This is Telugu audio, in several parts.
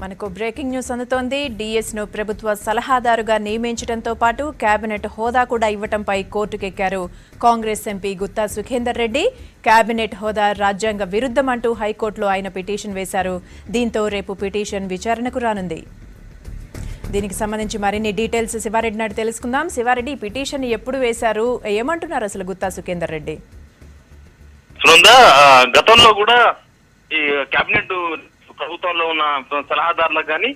మనకు బ్రేకింగ్ న్యూస్ అందుతోంది. డిఎస్ ను ప్రభుత్వ సలహాదారుగా నియమించడంతో పాటు కేబినెట్ హోదా కూడా ఇవ్వడంపై కోర్టుకెక్కారు కాంగ్రెస్ ఎంపీ గుత్తా సుఖేందర్ రెడ్డి. కేబినెట్ హోదా రాజ్యాంగ విరుద్ధమంటూ హైకోర్టులో ఆయన పిటిషన్ వేశారు. దీంతో రేపు పిటిషన్ విచారణకు రానుంది. దీనికి సంబంధించి మరిన్ని డీటెయిల్స్ శివారెడ్డి నాటి తెలుసుకుందాం. శివారెడ్డి, పిటిషన్ ఎప్పుడు వేశారు, ఏమంటున్నారు అసలు గుత్తా సుఖేందర్ రెడ్డి? గతంలో కూడా ఈ కేబినెట్ ప్రభుత్వంలో ఉన్న సలహాదారులకు కానీ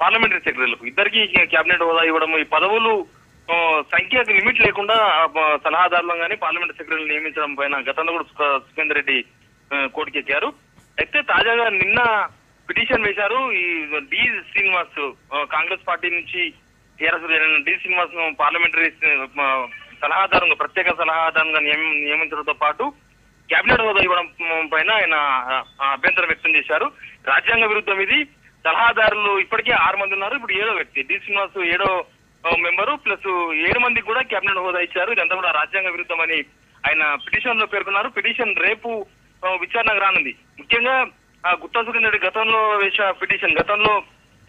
పార్లమెంటరీ సెక్రటరీలకు ఇద్దరికి కేబినెట్ హోదా ఇవ్వడం, ఈ పదవులు సంఖ్యకు లిమిట్ లేకుండా సలహాదారులను కానీ పార్లమెంటరీ సెక్రటరీలు నియమించడం పైన గతంలో కూడా సుఖేందర్ రెడ్డి కోర్టుకెక్కారు. అయితే తాజాగా నిన్న పిటిషన్ వేశారు. ఈ డి శ్రీనివాస్ కాంగ్రెస్ పార్టీ నుంచి టీఆర్ఎస్ డి శ్రీనివాస్ పార్లమెంటరీ సలహాదారుగా ప్రత్యేక సలహాదారుగా నియమించడంతో పాటు కేబినెట్ హోదా ఇవ్వడం పైన ఆయన అభ్యంతరం వ్యక్తం చేశారు. రాజ్యాంగ విరుద్ధం ఇది. సలహాదారులు ఇప్పటికే 6 మంది ఉన్నారు. ఇప్పుడు 7వ వ్యక్తి డి శ్రీనివాస్ 7వ మెంబరు ప్లస్ 7 మందికి కూడా కేబినెట్ హోదా ఇచ్చారు. ఇదంతా కూడా రాజ్యాంగ విరుద్ధం అని ఆయన పిటిషన్ లో పేర్కొన్నారు. పిటిషన్ రేపు విచారణకు రానుంది. ముఖ్యంగా గుత్తా సుఖేందర్ రెడ్డి గతంలో వేసిన పిటిషన్ గతంలో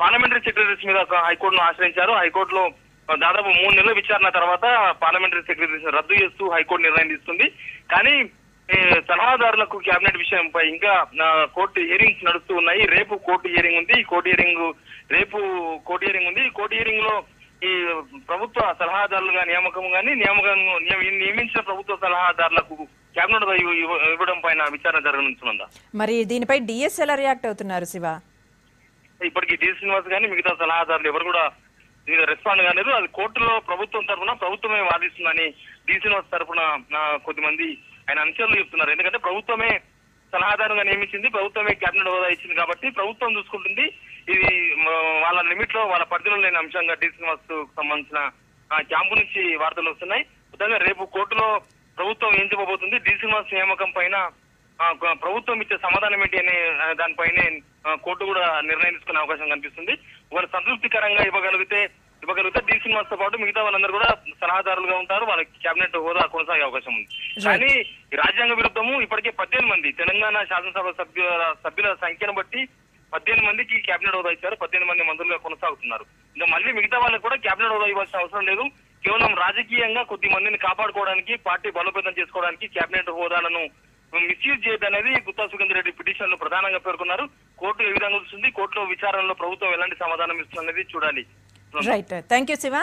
పార్లమెంటరీ సెక్రటరీస్ మీద హైకోర్టును ఆశ్రయించారు. హైకోర్టులో దాదాపు 3 నెలల విచారణ తర్వాత పార్లమెంటరీ సెక్రటరీస్ రద్దు చేస్తూ హైకోర్టు నిర్ణయం తీసుకుంది. కానీ సలహాదారులకు కేబినెట్ విషయంపై ఇంకా కోర్టు హియరింగ్స్ నడుస్తూ ఉన్నాయి. రేపు కోర్టు హియరింగ్ ఉంది. రేపు కోర్టు హియరింగ్ ఉంది. కోర్టు హియరింగ్ లో ఈ ప్రభుత్వ సలహాదారులుగా నియమించిన ప్రభుత్వ సలహాదారులకు కేబినెట్ ఇవ్వడం పైన విచారణ జరగనుందా? మరి దీనిపై డిఎస్ ఎలా రియాక్ట్ అవుతున్నారు శివ? ఇప్పటికీ డి శ్రీనివాస్ కానీ మిగతా సలహాదారులు ఎవరు కూడా రెస్పాండ్ కాలేదు. అది కోర్టులో ప్రభుత్వం తరఫున ప్రభుత్వమే వాదిస్తుందని డి శ్రీనివాస్ తరఫున కొద్దిమంది ఆయన అనుచరులు చెప్తున్నారు. ఎందుకంటే ప్రభుత్వమే సలహాదారుగా నియమించింది, ప్రభుత్వమే కేబినెట్ హోదా ఇచ్చింది కాబట్టి ప్రభుత్వం చూసుకుంటుంది. ఇది వాళ్ళ లిమిట్ లో వాళ్ళ పరిధిలో లేని అంశంగా డి శ్రీనివాస్ సంబంధించిన క్యాంపు నుంచి వార్తలు వస్తున్నాయి. మొత్తంగా రేపు కోర్టులో ప్రభుత్వం ఏం చెప్పబోతుంది, డి శ్రీనివాస్ నియామకం పైన ప్రభుత్వం ఇచ్చే సమాధానం ఏంటి అనే దానిపైనే కోర్టు కూడా నిర్ణయం తీసుకునే అవకాశం కనిపిస్తుంది. వాళ్ళు సంతృప్తికరంగా ఇవ్వగలిగితే డి శ్రీనివాస్ తో పాటు మిగతా వాళ్ళందరూ కూడా సలహాదారులుగా ఉంటారు. వాళ్ళకి కేబినెట్ హోదా కొనసాగే అవకాశం ఉంది. కానీ రాజ్యాంగ విరుద్ధము ఇప్పటికే 18 మంది తెలంగాణ శాసనసభ సభ్యుల సంఖ్యను బట్టి 18 మందికి కేబినెట్ హోదా ఇచ్చారు. 18 మంది మంత్రులుగా కొనసాగుతున్నారు. ఇంకా మళ్ళీ మిగతా వాళ్ళకి కూడా కేబినెట్ హోదా ఇవ్వాల్సిన అవసరం లేదు. కేవలం రాజకీయంగా కొద్ది మందిని కాపాడుకోవడానికి, పార్టీ బలోపేతం చేసుకోవడానికి కేబినెట్ హోదాలను మిస్యూజ్ చేయదనేది గుత్తా సుఖేందర్ రెడ్డి పిటిషన్ లో ప్రధానంగా పేర్కొన్నారు. కోర్టు ఏ విధంగా చూస్తుంది, కోర్టులో విచారణలో ప్రభుత్వం ఎలాంటి సమాధానం ఇస్తుంది అనేది చూడాలి. Right, thank you Shiva.